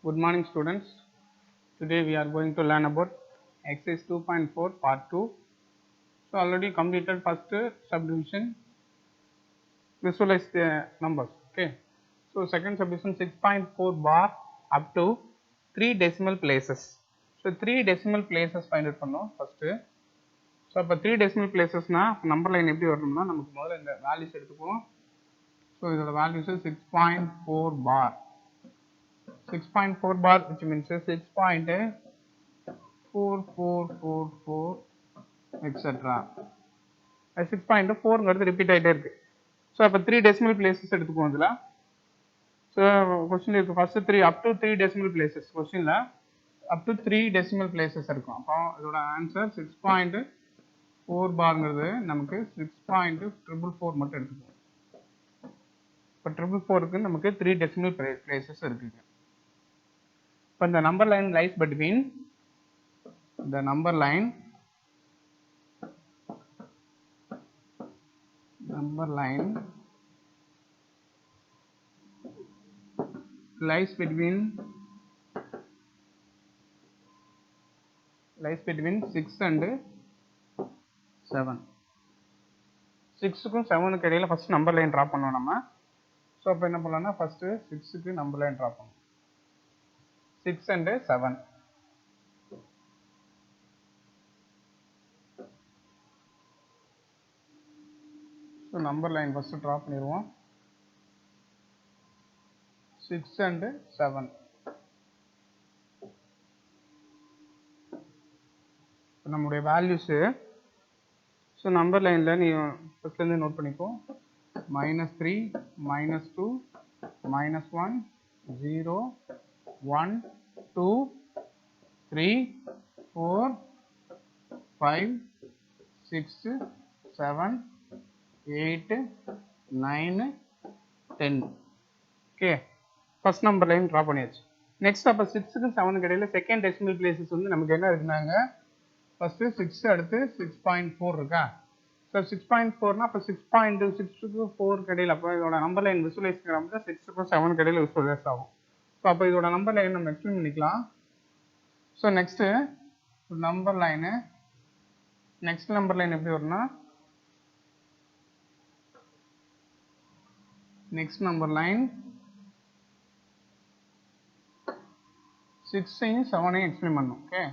Good morning, students. Today we are going to learn about exercise 2.4 part 2. So already completed first subdivision, visualize the numbers. Okay. So second subdivision 6.4 bar up to 3 decimal places. So 3 decimal places find out பண்ணோம் first. So அப்போ 3 decimal placesனா number line எப்படி வரணும்னா நமக்கு முதல்ல இந்த values எடுத்துக்குவோம். So இதோட values 6.4 bar. 6.4 bar which means 6.4444 etc. 6.4 repeat ஆகிட்டே இருக்கு. ஸோ அப்போ 3 டெசிமல் பிளேசஸ் எடுத்துக்குவோம் இதில். ஸோ கொஸ்டின் இருக்கு first 3 up to 3 decimal places கொஸ்டினில் அப் டு 3 டெசிமல் பிளேசஸ் இருக்கும். அப்போ இதோட ஆன்சர் 6.4 பார்ங்கிறது நமக்கு 6.444 மட்டும் எடுத்துக்குவோம். இப்போ 444க்கு நமக்கு 3 டெசிமல் பிளேசஸ் இருக்குங்க. இப்போ இந்த number line lies between the number line lies between 6 and 7. 6க்கும் 7க்கும் இடையில ஃபர்ஸ்ட் நம்பர் லைன் ட்ரா பண்ணோம் நம்ம. ஸோ அப்போ என்ன பண்ணலாம்னா ஃபர்ஸ்ட் 6க்கு நம்பர் லைன் ட்ரா பண்ணணும். 6 and 7. So number line first draw பண்ணிடுவோம். 6 and 7. நம்முடைய வேல்யூஸு ஸோ நம்பர் லைனில் நீ ஃபஸ்ட்லேருந்து நோட் பண்ணிக்கோ. -3, -2, -1, 0, 1, 2, 3, 4, 5, 6, 7, 8, 9, 10. Okay, first number line draw பண்ணியாச்சு. நெக்ஸ்ட் அப்போ 6க்கும் 7க்கும் இடையில செகண்ட் டெசிமல் பிளேசஸ் வந்து நமக்கு என்ன இருக்குனாங்க, ஃபர்ஸ்ட் 6 அடுத்து 6.4 இருக்கா. ஸோ 6.4னா அப்போ 6.6க்கு 4க்கு இடையில அப்போ இதோட நம்பர் லைன் விசுவலைஸ் பண்ணுறது 6க்கும் 7க்கு இடையில விசுவலைஸ் ஆகும். ஸோ அப்போ இதோட நம்பர் லைன் நம்ம எக்ஸ்பிளைன் பண்ணிக்கலாம். So next number line next number line எப்படி வரும்னா நெக்ஸ்ட் நம்பர் லைன் 6ஐயும் 7ஐயும் எக்ஸ்பிளைன் பண்ணும். ஓகே,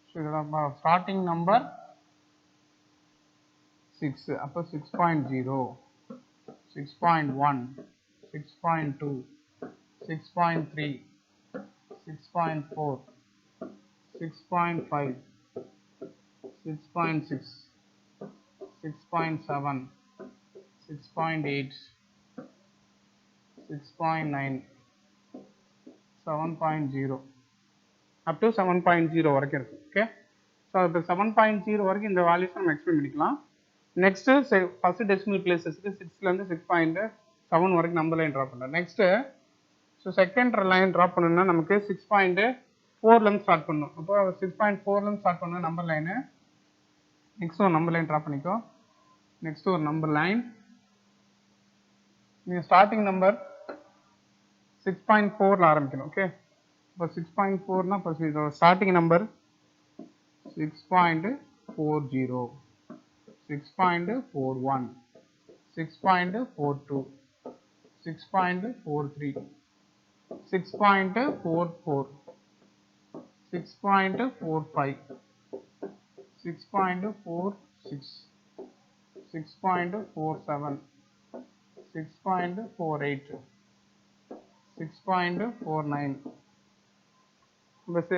ஸோ இதோட ஸ்டார்டிங் நம்பர் 6 அப்போ 6.0, 6.1, 6.2, 6.3, 6.4, 6.5, 6.6, 6.7, 6.8, 6.9, 7.0 up to 7.0 வரைக்கும் இருக்கு. ஓகே, ஸோ இப்போ 7.0 வரைக்கும் இந்த வேல்யூஸ் நம்ம எக்ஸ்பிளைன் பண்ணிக்கலாம். நெக்ஸ்ட் ஃபர்ஸ்ட் டெசிமல் பிளேசஸ்க்கு 6லேருந்து 6.7 வரைக்கும் நம்பர் லைன் ட்ரா பண்ணுறோம். Next so second line draw பண்ணணும்னா நமக்கு 6.4லேருந்து ஸ்டார்ட் பண்ணணும். அப்போ 6.4லேருந்து ஸ்டார்ட் பண்ணணும் நம்பர் லைனு. நெக்ஸ்ட் ஒரு நம்பர் லைன் ட்ரா பண்ணிக்கோ. நெக்ஸ்ட் ஒரு நம்பர் லைன் நீங்கள் ஸ்டார்டிங் நம்பர் 6.4ல் ஆரம்பிக்கணும். ஓகே, இப்போ 6.4னா இப்போ இதோட starting number 6.40, 6.41, 6.42, 6.43, 6.44, 6.45, 6.46, 6.47, 6.48, 6.49. Bus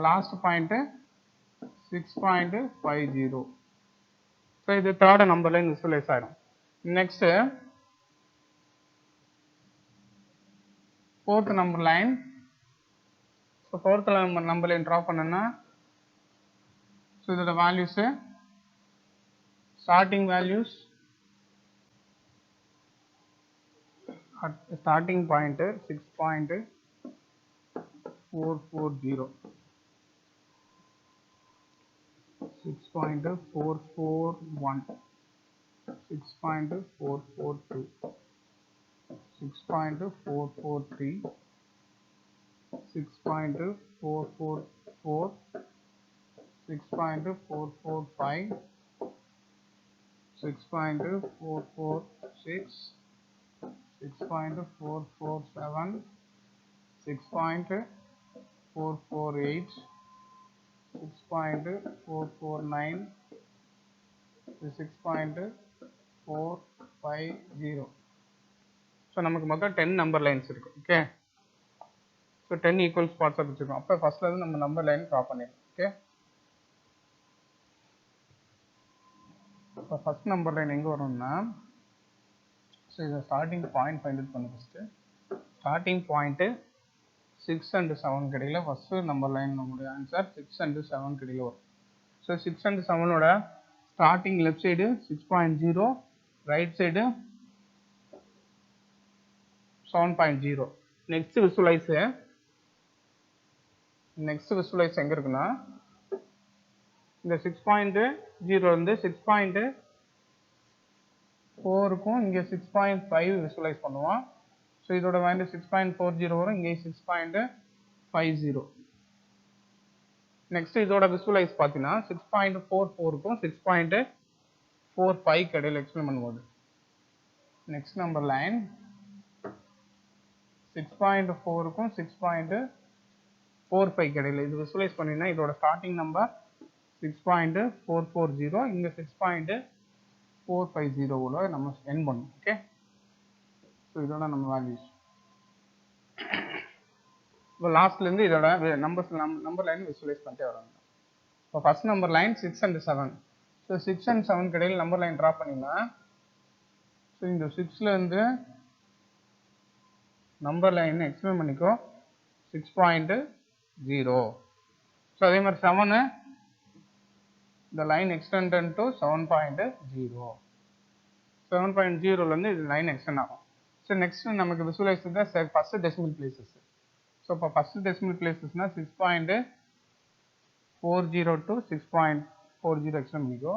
last point 6.50. So இது தேர்ட் நம்பர் லைன் விசுவலைஸ் ஆயிடும். Next fourth number line. So fourth number line draw பண்ணனா ஸோ இதோட values starting values starting point 6.440, 6.441, 6.442, 6.443, 6.444, 6.445, 6.446, 6.447, 6.448, 6.449, 6.450. So நமக்கு மொத்தம் 10 நம்பர் லைன்ஸ் இருக்கு. ஓகே, ஸோ 10 ஈக்குவல் ஸ்பாட்ஸாக வச்சுருக்கோம். அப்போ ஃபர்ஸ்ட்ல இருந்து நம்ம நம்பர் லைன் ட்ரா பண்ணிடலாம். ஓகே, இப்போ ஃபர்ஸ்ட் நம்பர் லைன் எங்கே வரும்னா, ஸோ இதை ஸ்டார்டிங் பாயிண்ட் ஃபைண்ட் அவுட் பண்ண ஃபஸ்ட்டு. ஸ்டார்டிங் பாயிண்ட்டு 6 and 7 கிடையில ஃபஸ்ட்டு நம்பர் லைன் நம்மளுடைய ஆன்சர் 6 and 7 கிடையில வரும். ஸோ 6 and 7ஓட starting left side 6.0, right side 7.0. Next visualise எங்கே இருக்குன்னா, இந்த 6.0 இருந்து 6.4க்கும் இங்கே 6.5 விசுவலைஸ் பண்ணுவோம். ஸோ இதோட வேல்யூ 6.40 வரும், இங்கே 6.50. நெக்ஸ்ட் இதோட விசுவலைஸ் பார்த்தீங்கன்னா 6.44க்கும் 6.45 இடையில எக்ஸ்பிளைன் பண்ணும்போது நெக்ஸ்ட் நம்பர் லைன் 6.4க்கும் 6.45 இடையில இது விசுவலைஸ் பண்ணினா இதோட ஸ்டார்டிங் நம்பர் 6.440, இங்கே 6.450 நம்ம எண்ட் பண்ணும். ஓகே, ஸோ இதோட நம்ம வேல்யூஸ். இப்போ லாஸ்ட்லேருந்து இதோட நம்பர் லைன் விசுவலைஸ் பண்ணிட்டே வராங்க. இப்போ first number line 6 and 7. So 6 and 7 இடையில நம்பர் லைன் ட்ரா பண்ணிங்கன்னா, ஸோ இந்த 6லேருந்து நம்பர் லைன் எக்ஸ்பிளைன் பண்ணிக்கோ 6.0. ஸோ அதே மாதிரி 7 இந்த லைன் எக்ஸ்டெண்டட் டு 7.0. 7.0லேருந்து இது லைன் எக்ஸ்டெண்ட் ஆகும். ஸோ நெக்ஸ்ட் நமக்கு விசுவலைஸ் தான் ஃபர்ஸ்ட் டெசிமல் பிளேசஸ். ஸோ இப்போ ஃபர்ஸ்ட் டெசிமல் பிளேசஸ்னா 6.40 to 6.40 எக்ஸ்டெண்ட் பண்ணிக்கோ.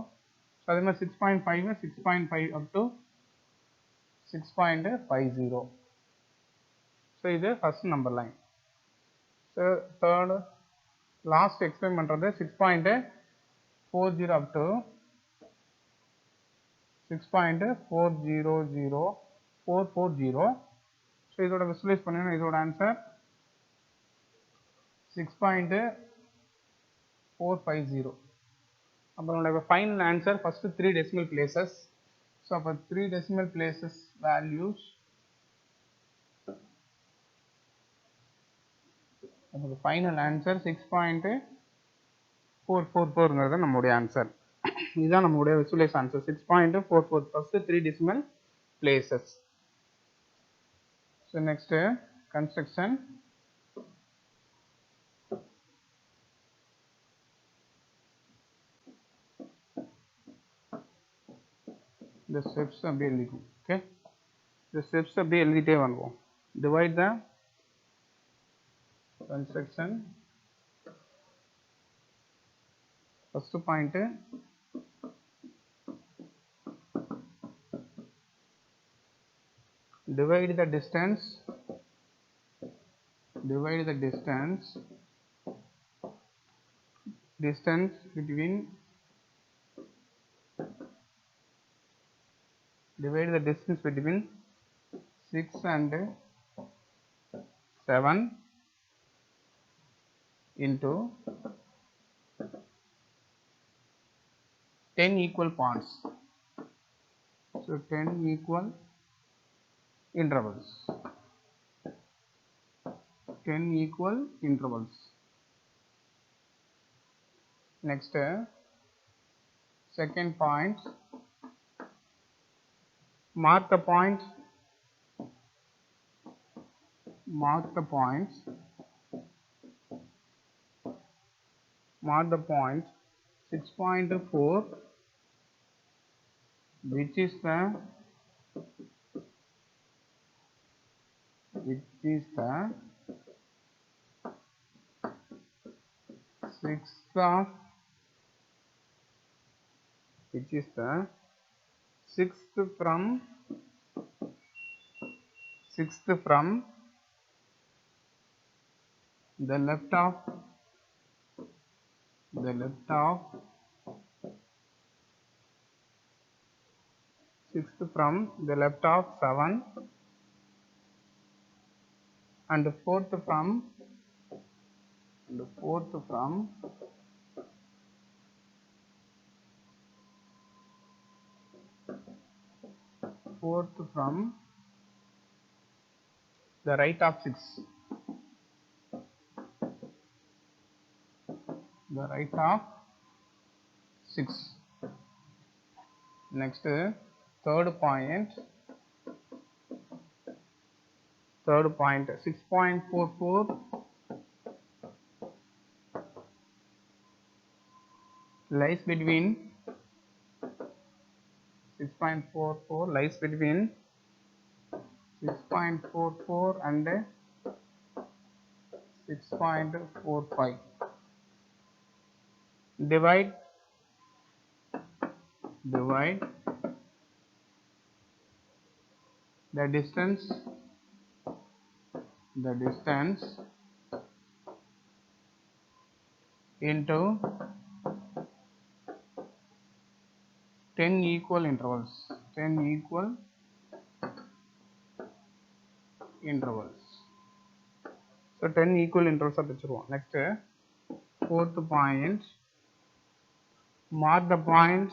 ஸோ அதே மாதிரி 6.5 6.5 அப் டு 6.50. ஸோ இது first number line. So third last explain பண்ணுறது 6.40 அப் டு 6.400440. ஸோ இதோட விசுவலைஸ் பண்ணீங்கன்னா இதோட ஆன்சர் 6.450. அப்போ நம்மளோட final answer first 3 decimal places. So அப்போ 3 டெசிமல் பிளேசஸ் வேல்யூஸ் நமக்கு ஃபைனல் ஆன்சர் 6.444ங்கிறது நம்மளுடைய ஆன்சர். இதுதான் நம்மளுடைய visualise answer 6.44 first 3 decimal places. So next construction. இந்த ஸ்டெப்ஸ் அப்படியே எழுதிக்கும். ஓகே, இந்த ஸ்டெப்ஸ் அப்படியே எழுதிட்டே வருவோம். Divide the construction. First point, divide the distance between divide the distance between 6 and 7 into 10 equal parts. So 10 equal intervals. 10 equal intervals. Next, second point, mark the points. Mark the points 6.4, which is the sixth from sixth from the left of sixth from the left of 7 and fourth from the right of 6. The right of 6. Next, third point 6.44 lies between 6.44 and 6.45. Divide the distance into 10 equal intervals. So 10 equal intervals are வச்சிருவோம். Next, fourth point, mark the point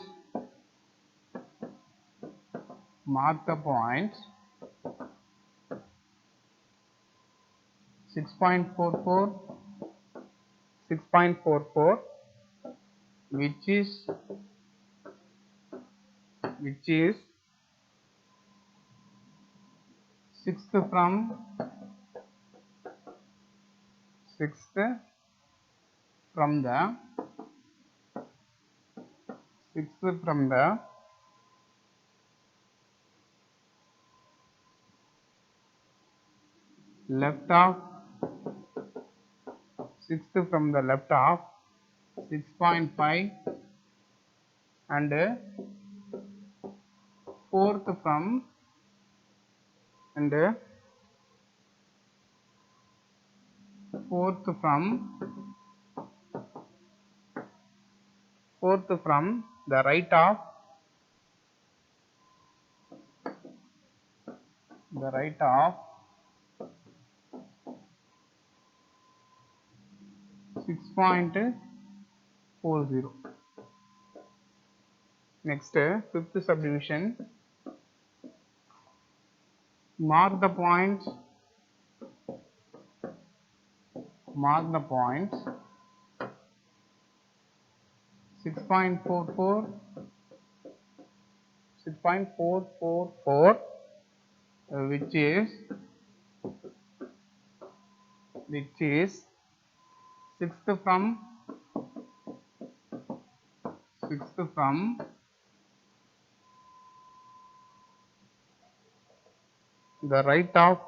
6.44 which is sixth from the left of 6.5 and fourth from the right of 6.40. Next, fifth subdivision, mark the point 6.444 which is sixth from the right of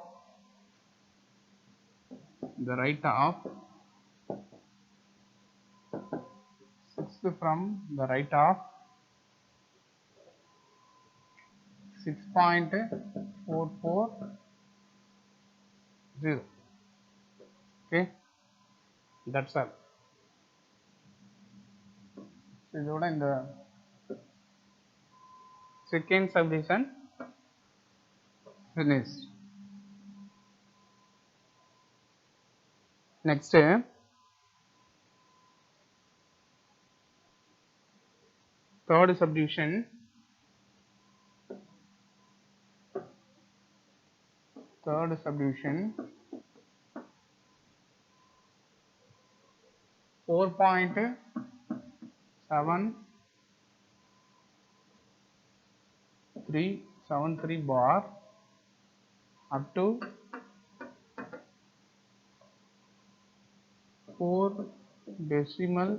sixth from the right of 6.440. Okay, that's all. So இதோட இந்த second subdivision finished. Next, third subdivision, 4.7373 bar up to 4 decimal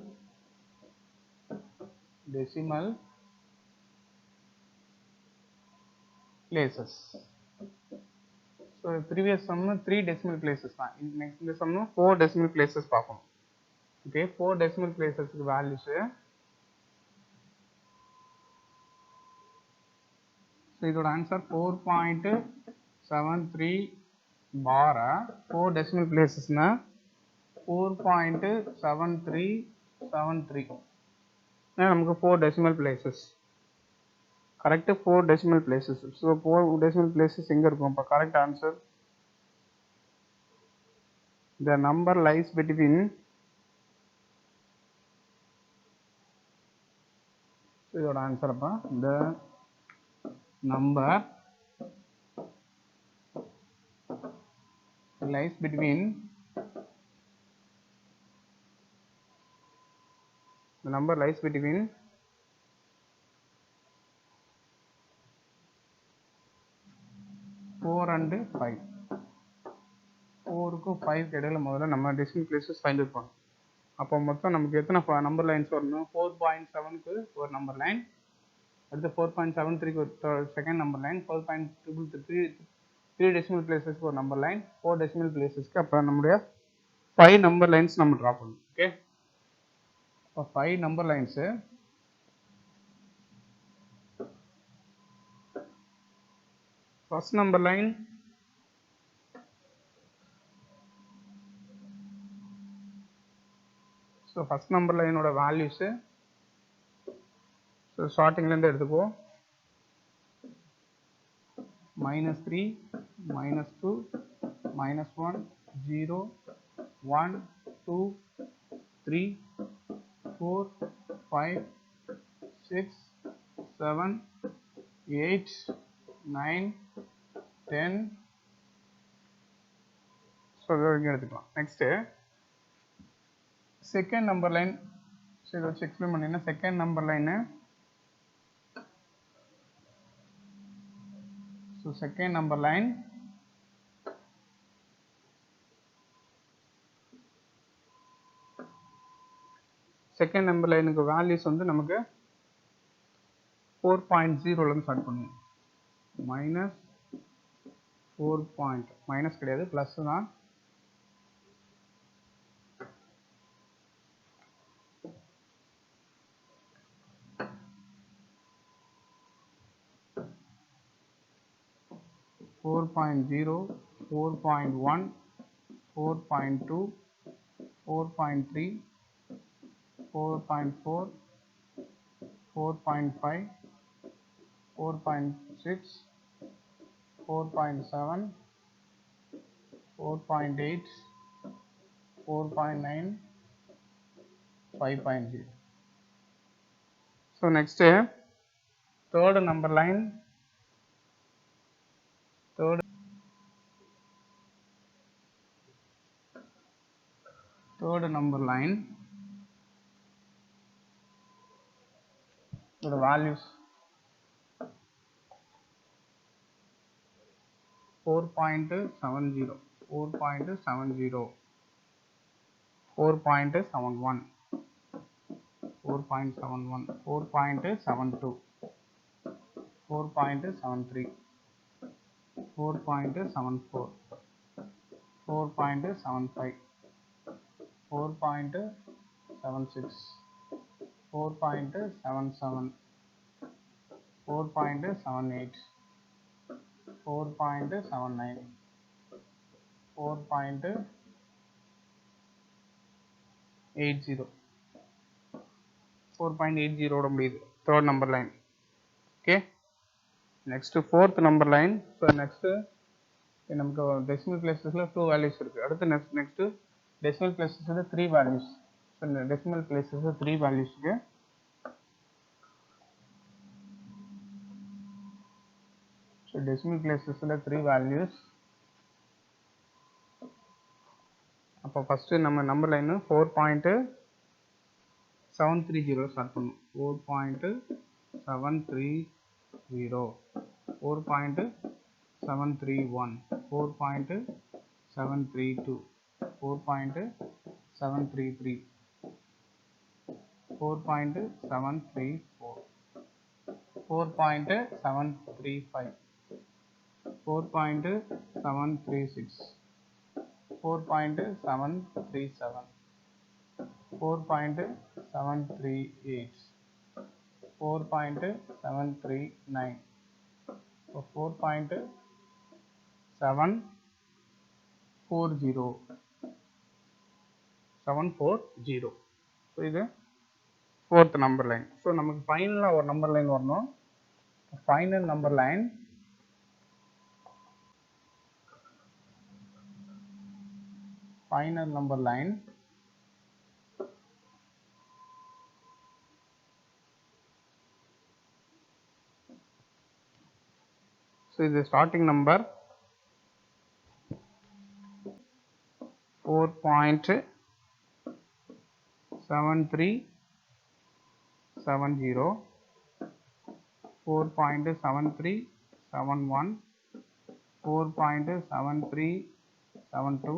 places. So previous sum 3 decimal places தான். Next இந்த sum 4 decimal places பார்ப்போம். Okay, 4 decimal places values. So இதோட answer 4.7373 4.73 bar 4 decimal places na 4.7373 நமக்கு 4 decimal places correct 4 decimal places so 4 decimal places எங்க இருக்கும் அப்ப correct answer the number lies between இதோட answer அப்ப the number lies between 4 and 5 4 க்கு 5 இடையில முதல்ல நம்ம decimal places find out பண்ணணும் அப்போ மொத்தம் நமக்கு எத்தனை நம்பர் லைன்ஸ் வரணும் 4.7 க்கு ஒரு நம்பர் லைன் அடுத்து 4.73 க்கு ஒரு second number line 4.3 decimal places க்கு ஒரு நம்பர் லைன் 4 decimal places க்கு அப்புறம் நம்மளுடைய 5 நம்பர் லைன்ஸ் நம்ம டிரா பண்ணணும் ஓகே இப்போ 5 number lines first number line so first number line ஓட values so starting ல இருந்து எடுத்துக்கோ -3 -2 -1 0 1 2 3 4 5 6 7 8 9 10 so இங்க எடுத்துக்கலாம் next second number line so இத வச்சு எக்ஸ்பிளைன் பண்ணீங்கன்னா second number line so second number line second number line க்கு values வந்து நமக்கு 4.0 ல இருந்து ஸ்டார்ட் பண்ணுவோம் -4 மைனஸ் கிடையாது பிளஸ் தான் 4.0 4.1 4.2 4.3 4.4 4.5 4.6 4.7 4.8 4.9 5.0 so next third number line third number line the values 4.70 4.70 4.71 4.71 4.72 4.73 4.74 4.75 4.76 4.77 4.78 4.79 4.80 4.80 ஓட முடியுது third number line okay next fourth number line so next நமக்கு decimal placesல 2 values இருக்கு அடுத்து next decimal placesல 3 values so decimal placesல 3 values இருக்கு so decimal placesல 3 values அப்ப first நம்ம number line 4.730 start பண்ணும் 4.730 4.731 4.732 4.733 4.734 4.735 4.736 4.737 4.738 4.739 4.740 740. So இது ஃபோர்த் நம்பர் லைன். ஸோ நமக்கு ஃபைனலாக ஒரு நம்பர் லைன் வரணும். ஃபைனல் நம்பர் லைன் ஸோ இது starting number 4.7370, 4.7371, 4.7372,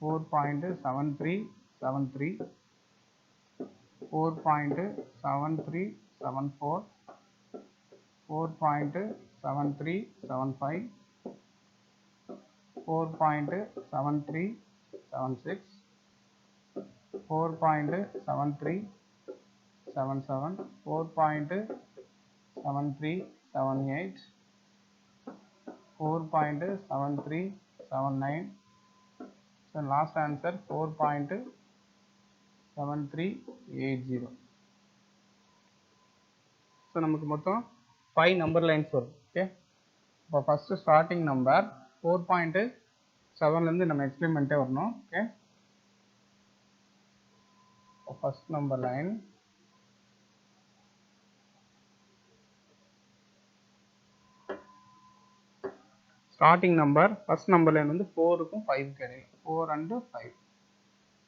4.7373, 4.7374, 4.7375, 4.7376, 4.7377, 4.7378, 4.7379. So last answer 4.7380. So நமக்கு மொத்தம் 5 நம்பர் லைன்ஸ் வரும். ஓகே, இப்போ ஃபர்ஸ்ட் ஸ்டார்டிங் நம்பர் 4.7லேருந்து நம்ம எக்ஸ்பிரிமெண்ட்டே வரணும். Okay, first number line starting number first number line வந்து 4க்கும் 5க்கும் இடையில, 4 and 5.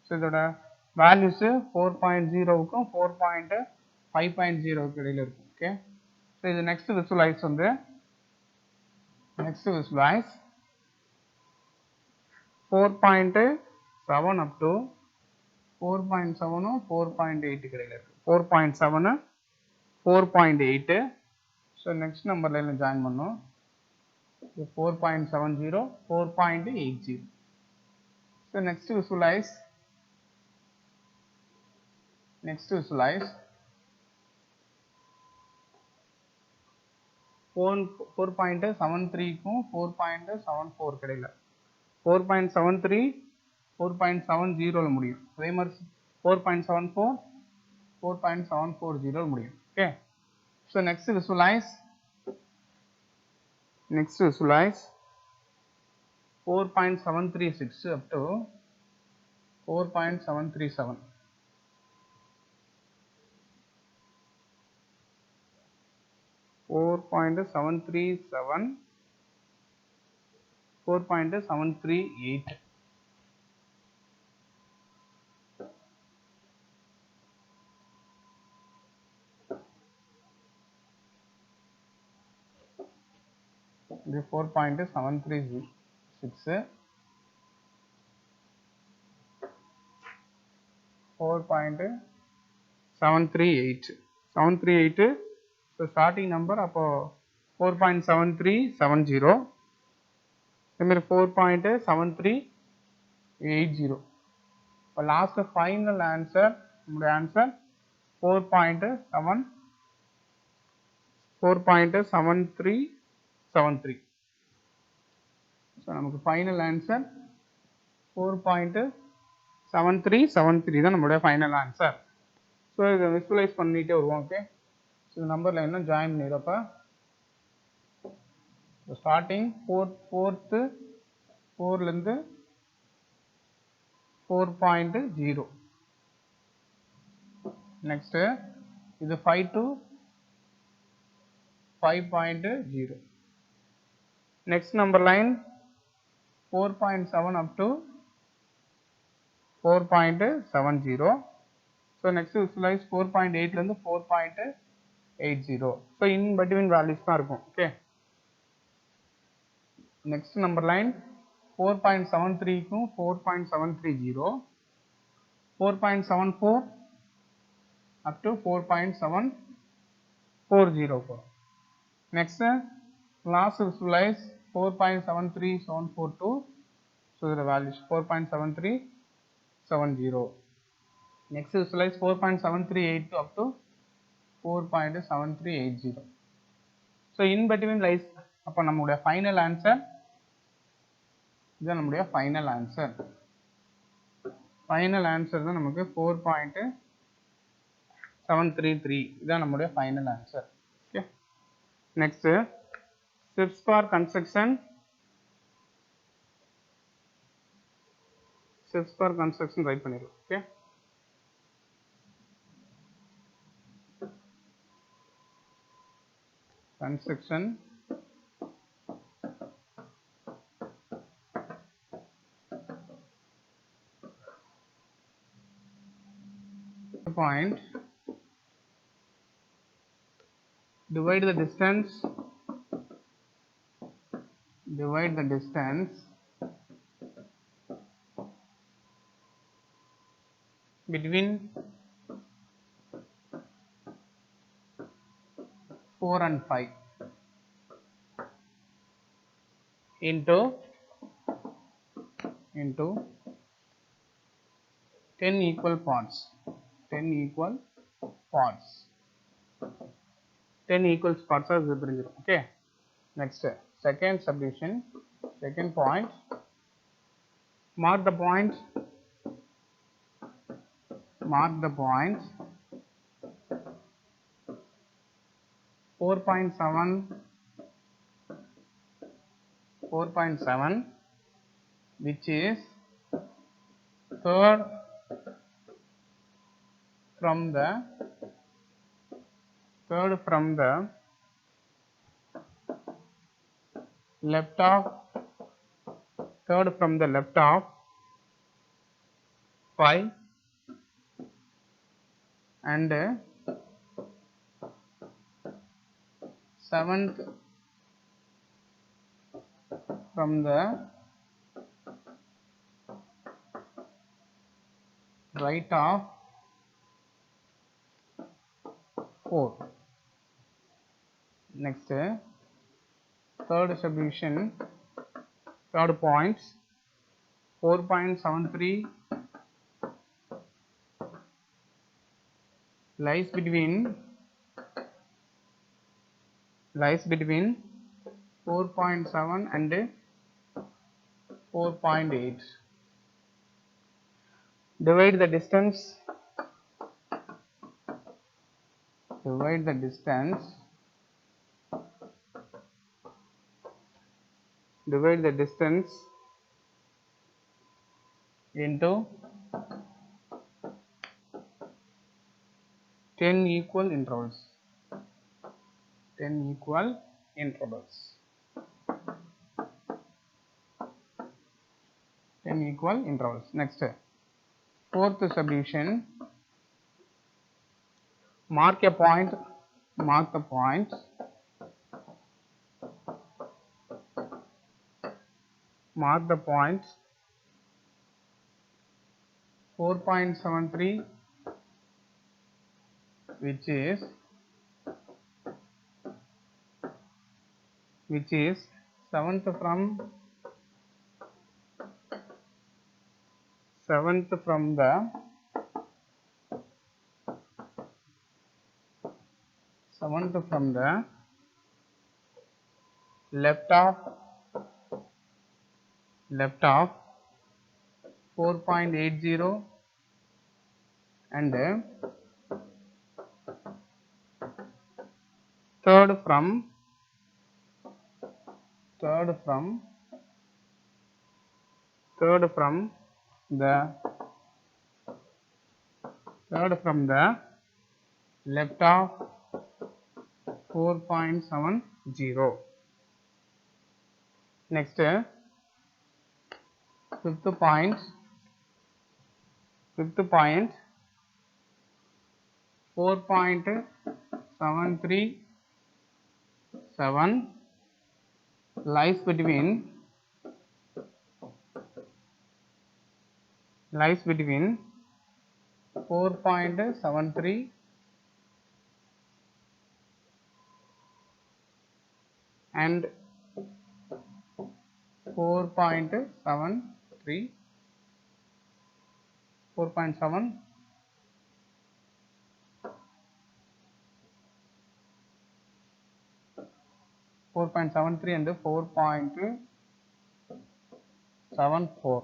ஸோ இதோட வேல்யூஸு 4.0க்கும் 4.5.0க்கு இடையில இருக்கும். ஓகே, ஸோ இது நெக்ஸ்ட் விசுவலைஸ் வந்து நெக்ஸ்ட் விசுவலைஸ் 4.7 அப் டு 4.7ம் 4.8க்கு இடையில இருக்கு. 4.7 4.8. ஸோ நெக்ஸ்ட் நம்பர் லைன்ல ஜாயின் பண்ணும். 4.70 4.80. So next visualize 4.73க்கும் 4.74 கிடையில, 4.73 4.70ல முடியும். அதே மாதிரி 4.74 4.740 முடியும். Okay, so next visualize 4.736 up to 4.737. 4.737, 4.738. இது 4.736, 4.738, 738. ஸோ ஸ்டார்டிங் நம்பர் அப்போ 4.7370, இதுமாரி 4.7380. இப்போ லாஸ்ட் ஃபைனல் ஆன்சர், நம்முடைய ஆன்சர் 4.7373. ஸோ நமக்கு ஃபைனல் ஆன்சர் 4.7373 தான் நம்மளுடைய ஃபைனல் ஆன்சர். ஸோ இதை விசுவலைஸ் பண்ணிகிட்டே வருவோம். ஓகே, ஸோ இந்த நம்பர் லைன் ஜாயின் பண்ணிடுறப்ப ஸ்டார்டிங் 4லேருந்து 4.0, நெக்ஸ்ட்டு இது 5 to 5.0. next number line 4.7 up to 4.70. so next visualize 4.8 ல இருந்து 4.80. so in between values தான் இருக்கும். okay, next number line 4.73 க்கும் 4.730, 4.74 up to 4.740. next last visualize 4.73742. so the value is 4.7370. next visualize 4.7382 up to 4.7380. so in between lies அப்ப நம்மளுடைய final answer இதுதான் நம்முடைய final answer. Final answer தான் நமக்கு 4.733. இதுதான் நம்முடைய final answer. Okay, next steps for construction. Steps for construction write பண்ணிடுவோம். ஓகே, construction point, divide the distance between 4 and 5 into 10 equal parts. 10 equal parts are பிரிஞ்சிரும். Okay, next second subdivision, second point. Mark the point 4.7, which is third from the left of 5 and 7th from the right of 4. Next third subdivision, third point, 4.73 lies between 4.7 and 4.8. Divide the distance into 10 equal intervals. 10 equal intervals. Next, fourth subdivision. Mark the point 4.73, which is 7th from the left of 4.80 and third from the left of 4.70. Next, fifth point 4.737 lies between 4.73 and 4.73 4.7 4.73 and 4.73 7 4.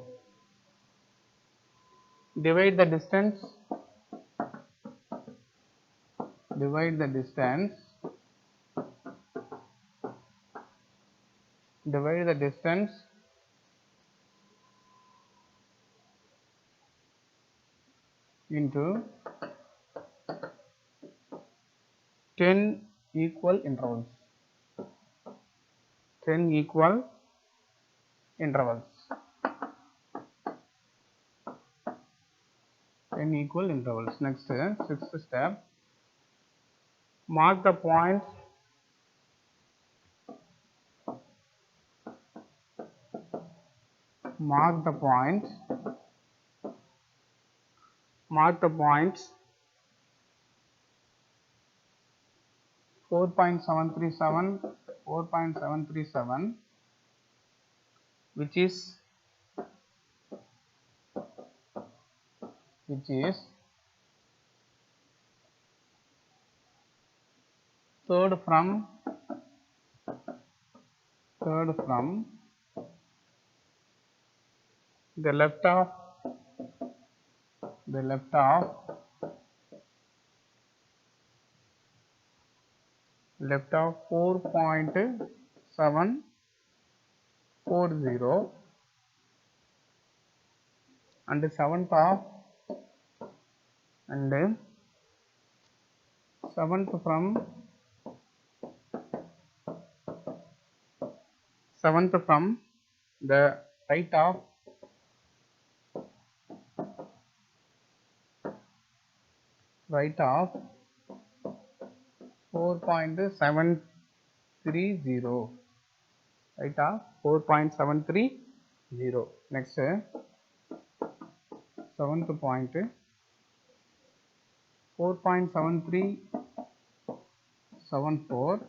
Divide the distance into 10 equal intervals. 10 equal intervals. 10 equal intervals. Next, sixth step. Mark the points mark the points 4.737 which is third from the left of 4.740 and seventh from the right of 4.730. Right of 4.730. Next, seventh point 4.7374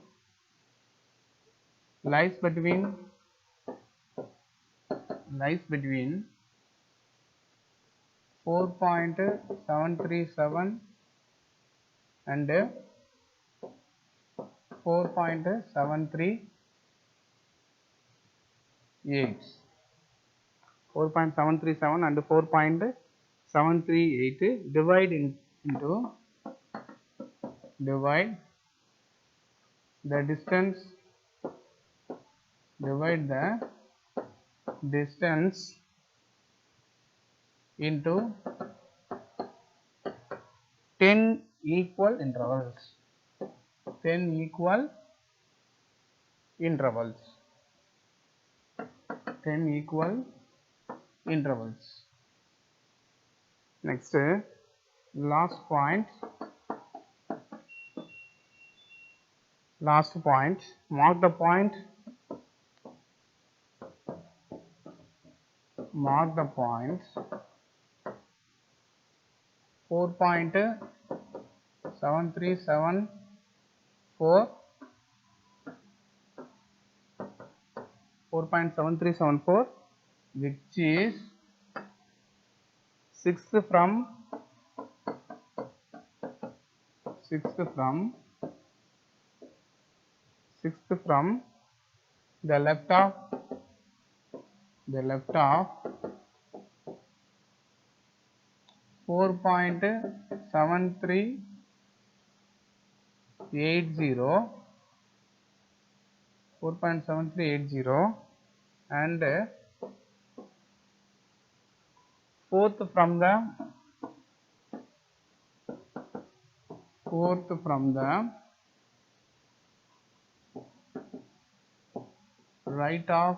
lies between 4.737 and 4.738. 4.737 and 4.738. Divide the distance into 10 equal intervals. 10 equal intervals. 10 equal intervals. Next, last point. Mark the point 4.7374 which is sixth from the left of 4.7380 and fourth from the right of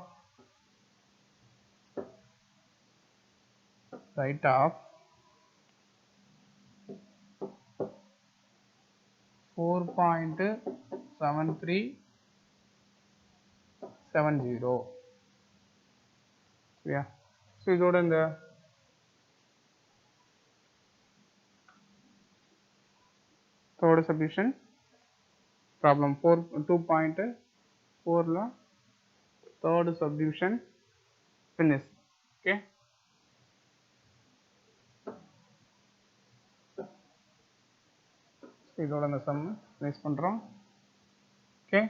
4.7370. Yeah, so இதோட இந்த third subdivision problem 2.4 la third subdivision finish. Okay, இதோட இந்த sum finish பண்றோம். Okay,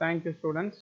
thank you students.